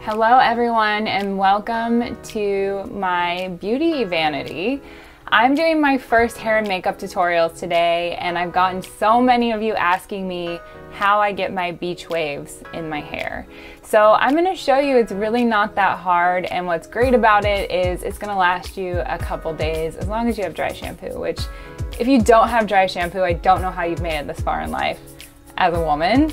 Hello everyone and welcome to my beauty vanity. I'm doing my first hair and makeup tutorials today, and I've gotten so many of you asking me how I get my beach waves in my hair. So I'm going to show you it's really not that hard, and what's great about it is it's going to last you a couple days as long as you have dry shampoo, which if you don't have dry shampoo, I don't know how you've made it this far in life as a woman.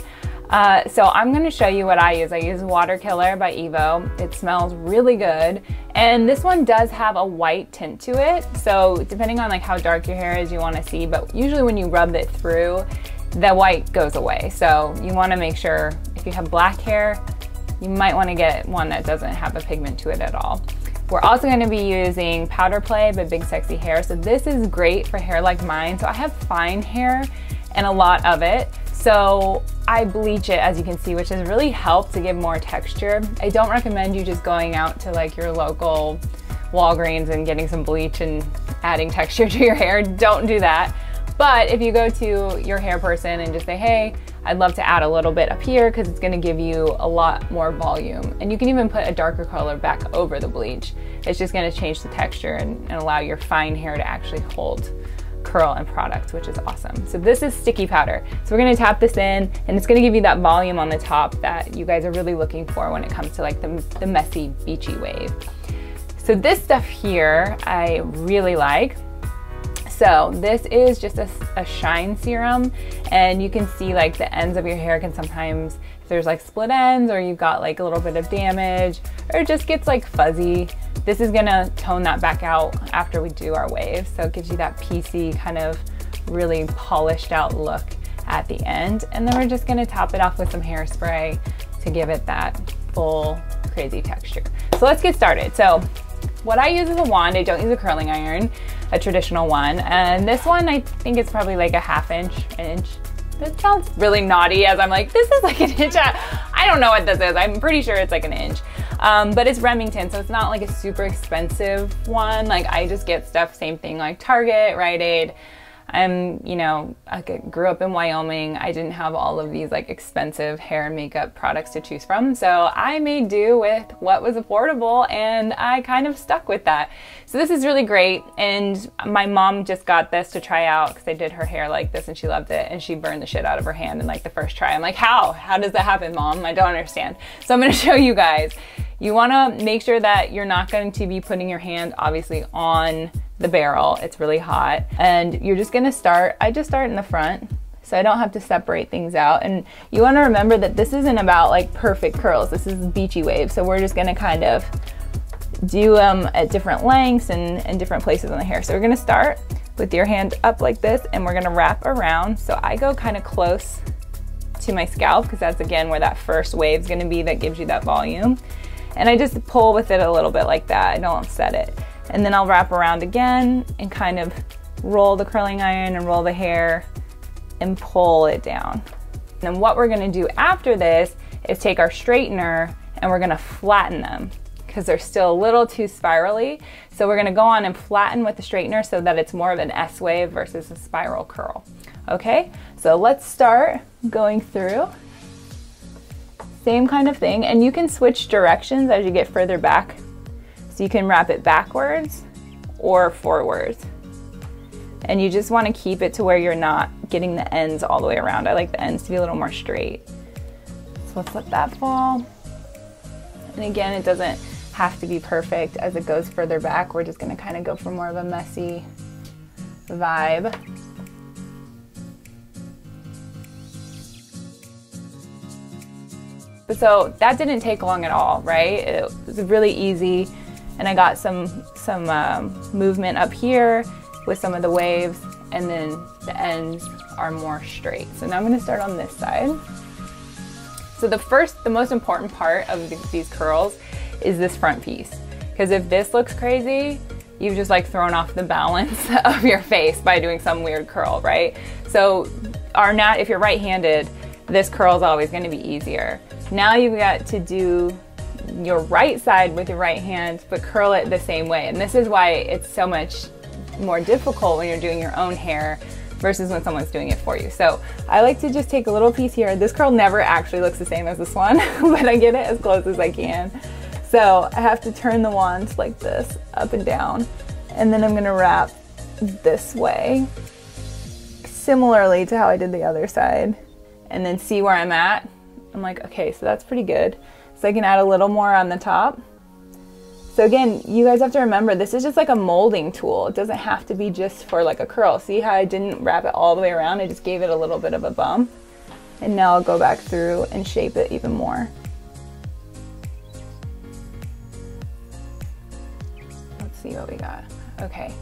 So I'm going to show you what I use. I use Water Killer by Evo. It smells really good, and this one does have a white tint to it, so depending on like how dark your hair is, you want to see, but usually when you rub it through, the white goes away. So you want to make sure if you have black hair, you might want to get one that doesn't have a pigment to it at all. We're also going to be using Powder Play by Big Sexy Hair. So this is great for hair like mine. So I have fine hair and a lot of it. So I bleach it, as you can see, which has really helped to give more texture. I don't recommend you just going out to like your local Walgreens and getting some bleach and adding texture to your hair. Don't do that. But if you go to your hair person and just say, hey, I'd love to add a little bit up here because it's going to give you a lot more volume. And you can even put a darker color back over the bleach. It's just going to change the texture and allow your fine hair to actually hold curl and product, which is awesome. So this is sticky powder. So we're going to tap this in, and it's going to give you that volume on the top that you guys are really looking for when it comes to like the messy beachy wave. So this stuff here I really like. So this is just a shine serum, and you can see like the ends of your hair can sometimes, if there's like split ends or you've got like a little bit of damage or it just gets like fuzzy, this is gonna tone that back out after we do our waves. So it gives you that piecey kind of really polished out look at the end. And then we're just gonna top it off with some hairspray to give it that full crazy texture. So let's get started. So what I use is a wand. I don't use a curling iron, a traditional one. And this one, I think it's probably like a an inch. This sounds really naughty as I'm like, this is like an inch. I don't know what this is. I'm pretty sure it's like an inch. But it's Remington, so it's not like a super expensive one. Like I just get stuff, same thing, like Target, Rite Aid. You know, I grew up in Wyoming. I didn't have all of these like expensive hair and makeup products to choose from. So I made do with what was affordable, and I kind of stuck with that. So this is really great. And my mom just got this to try out because I did her hair like this and she loved it, and she burned the shit out of her hand in like the first try. I'm like, how does that happen, Mom? I don't understand. So I'm going to show you guys. You want to make sure that you're not going to be putting your hand obviously on the barrel. It's really hot, and you're just going to start. I just start in the front so I don't have to separate things out. And you want to remember that this isn't about like perfect curls. This is beachy wave. So we're just going to kind of do them at different lengths and different places on the hair. So we're going to start with your hand up like this, and we're going to wrap around. So I go kind of close to my scalp because that's again where that first wave is going to be that gives you that volume. And I just pull with it a little bit like that. I don't set it. And then I'll wrap around again and kind of roll the curling iron and roll the hair and pull it down. And then what we're gonna do after this is take our straightener and we're gonna flatten them because they're still a little too spirally. So we're gonna go on and flatten with the straightener so that it's more of an S wave versus a spiral curl. Okay, so let's start going through. Same kind of thing, and you can switch directions as you get further back. So you can wrap it backwards or forwards. And you just want to keep it to where you're not getting the ends all the way around. I like the ends to be a little more straight. So let's let that fall. And again, it doesn't have to be perfect. As it goes further back, we're just going to kind of go for more of a messy vibe. So that didn't take long at all, right? It was really easy, and I got some movement up here with some of the waves, and then the ends are more straight. So now I'm going to start on this side. So the most important part of these curls is this front piece, because if this looks crazy, you've just like thrown off the balance of your face by doing some weird curl, right? So if you're right-handed, this curl is always going to be easier. Now you've got to do your right side with your right hand, but curl it the same way. And this is why it's so much more difficult when you're doing your own hair versus when someone's doing it for you. So I like to just take a little piece here. This curl never actually looks the same as this one, but I get it as close as I can. So I have to turn the wand like this, up and down, and then I'm gonna wrap this way, similarly to how I did the other side, and then see where I'm at. I'm like, okay, so that's pretty good. So I can add a little more on the top. So again, you guys have to remember, this is just like a molding tool. It doesn't have to be just for like a curl. See how I didn't wrap it all the way around? I just gave it a little bit of a bump. And now I'll go back through and shape it even more. Let's see what we got. Okay,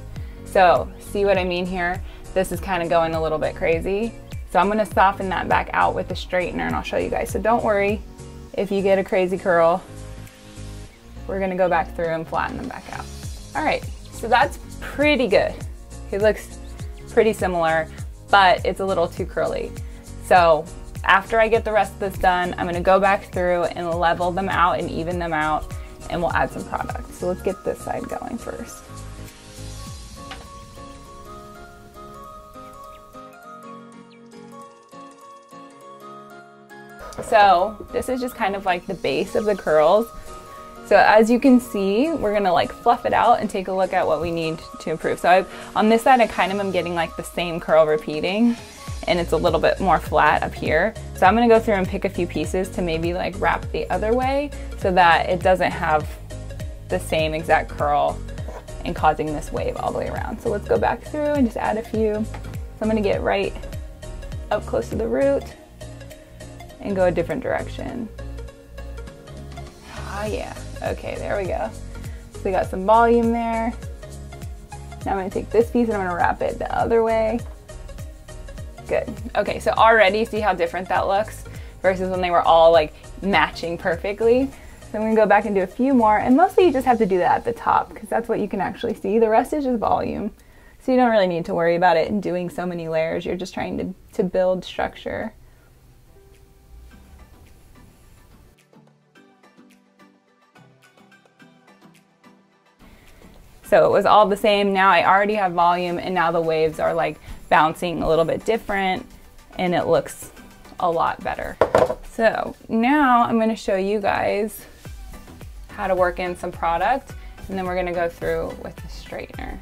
so see what I mean here? This is kind of going a little bit crazy. So I'm gonna soften that back out with the straightener and I'll show you guys. So don't worry if you get a crazy curl. We're gonna go back through and flatten them back out. All right, so that's pretty good. It looks pretty similar, but it's a little too curly. So after I get the rest of this done, I'm gonna go back through and level them out and even them out, and we'll add some product. So let's get this side going first. So this is just kind of like the base of the curls. So as you can see, we're gonna like fluff it out and take a look at what we need to improve. So on this side, I kind of am getting like the same curl repeating, and it's a little bit more flat up here. So I'm gonna go through and pick a few pieces to maybe like wrap the other way so that it doesn't have the same exact curl and causing this wave all the way around. So let's go back through and just add a few. So I'm gonna get right up close to the root and go a different direction. Ah, yeah. Okay, there we go. So we got some volume there. Now I'm gonna take this piece and I'm gonna wrap it the other way. Good. Okay, so already see how different that looks versus when they were all like matching perfectly. So I'm gonna go back and do a few more, and mostly you just have to do that at the top because that's what you can actually see. The rest is just volume. So you don't really need to worry about it and doing so many layers. You're just trying to build structure. So it was all the same. Now I already have volume, and now the waves are like bouncing a little bit different, and it looks a lot better. So now I'm gonna show you guys how to work in some product, and then we're gonna go through with the straightener.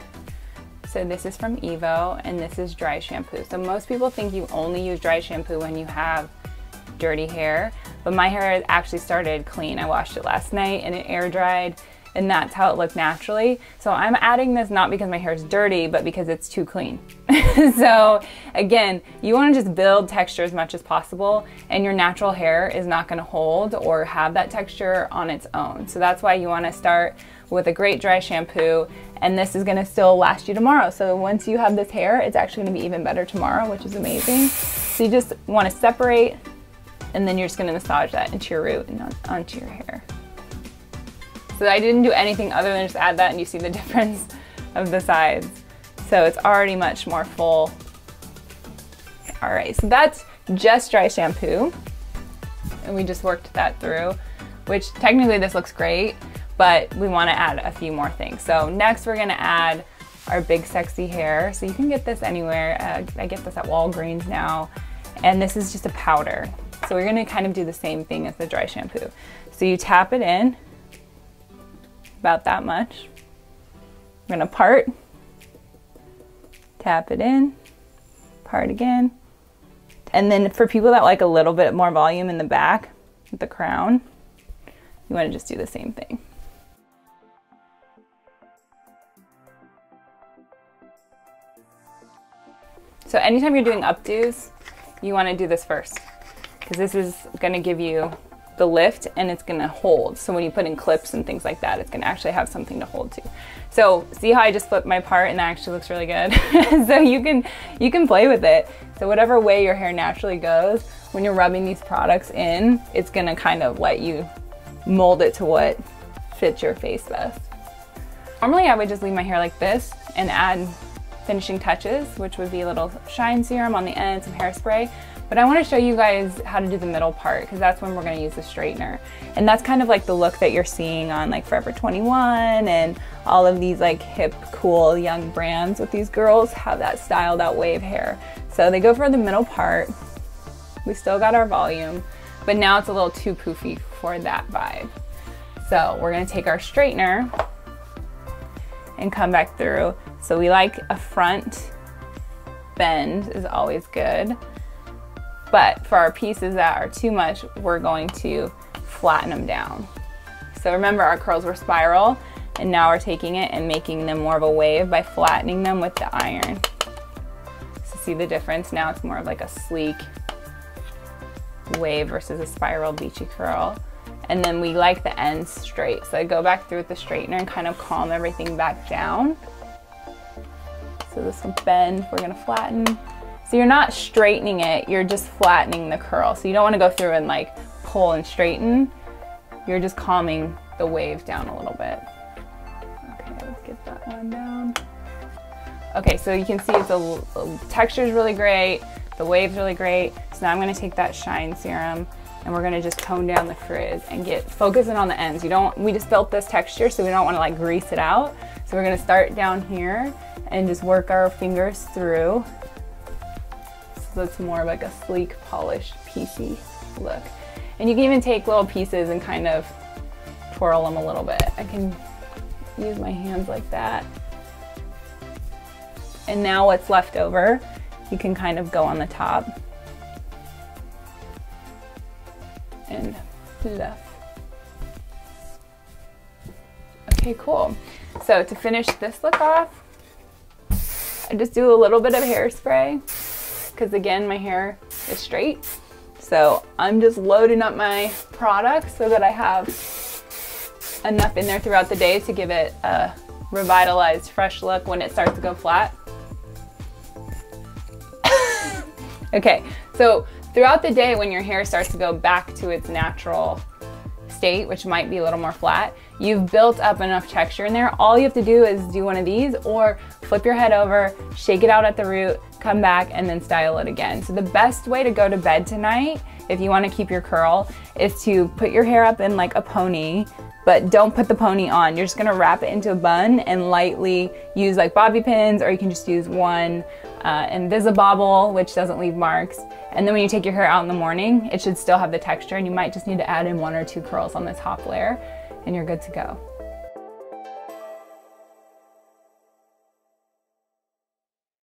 So this is from Evo, and this is dry shampoo. So most people think you only use dry shampoo when you have dirty hair, but my hair actually started clean. I washed it last night and it air dried, and that's how it looked naturally. So I'm adding this not because my hair is dirty, but because it's too clean. So again, you wanna just build texture as much as possible, and your natural hair is not gonna hold or have that texture on its own. So that's why you wanna start with a great dry shampoo, and this is gonna still last you tomorrow. So once you have this hair, it's actually gonna be even better tomorrow, which is amazing. So you just wanna separate, and then you're just gonna massage that into your root and onto your hair. So I didn't do anything other than just add that, and you see the difference of the sides. So it's already much more full. All right, so that's just dry shampoo. And we just worked that through, which technically this looks great, but we wanna add a few more things. So next we're gonna add our big sexy hair. So you can get this anywhere. I get this at Walgreens now. And this is just a powder. So we're gonna kind of do the same thing as the dry shampoo. So you tap it in, about that much. I'm gonna part, tap it in, part again. And then for people that like a little bit more volume in the back, with the crown, you wanna just do the same thing. So anytime you're doing updos, you wanna do this first, because this is gonna give you the lift, and it's gonna hold. So when you put in clips and things like that, it's gonna actually have something to hold to. So see how I just flipped my part, and that actually looks really good. So you can play with it. So whatever way your hair naturally goes, when you're rubbing these products in, it's gonna kind of let you mold it to what fits your face best. Normally I would just leave my hair like this and add finishing touches, which would be a little shine serum on the end, some hairspray. But I want to show you guys how to do the middle part, because that's when we're going to use the straightener. And that's kind of like the look that you're seeing on like Forever 21 and all of these like hip, cool, young brands with these girls have that styled out wave hair. So they go for the middle part. We still got our volume, but now it's a little too poofy for that vibe. So we're going to take our straightener and come back through. So we like a front bend is always good. But for our pieces that are too much, we're going to flatten them down. So remember, our curls were spiral, and now we're taking it and making them more of a wave by flattening them with the iron. So see the difference? Now it's more of like a sleek wave versus a spiral beachy curl. And then we like the ends straight. So I go back through with the straightener and kind of calm everything back down. So this will bend, we're gonna flatten. So you're not straightening it, you're just flattening the curl. So you don't want to go through and like pull and straighten. You're just calming the wave down a little bit. Okay, let's get that one down. Okay, so you can see the texture is really great, the wave's really great. So now I'm going to take that shine serum and we're going to just tone down the frizz and get focusing on the ends. We just built this texture, so we don't want to like grease it out. So we're going to start down here and just work our fingers through. So it's more like a sleek, polished, piecey look. And you can even take little pieces and kind of twirl them a little bit. I can use my hands like that. And now what's left over, you can kind of go on the top and fluff. Okay, cool. So to finish this look off, I just do a little bit of hairspray, because again, my hair is straight. So I'm just loading up my products so that I have enough in there throughout the day to give it a revitalized, fresh look when it starts to go flat. Okay, so throughout the day when your hair starts to go back to its natural state, which might be a little more flat, you've built up enough texture in there. All you have to do is do one of these or flip your head over, shake it out at the root, come back and then style it again. So the best way to go to bed tonight, if you want to keep your curl, is to put your hair up in like a pony, but don't put the pony on. You're just gonna wrap it into a bun and lightly use like bobby pins, or you can just use one Invisibobble, which doesn't leave marks. And then when you take your hair out in the morning, it should still have the texture, and you might just need to add in 1 or 2 curls on the top layer and you're good to go.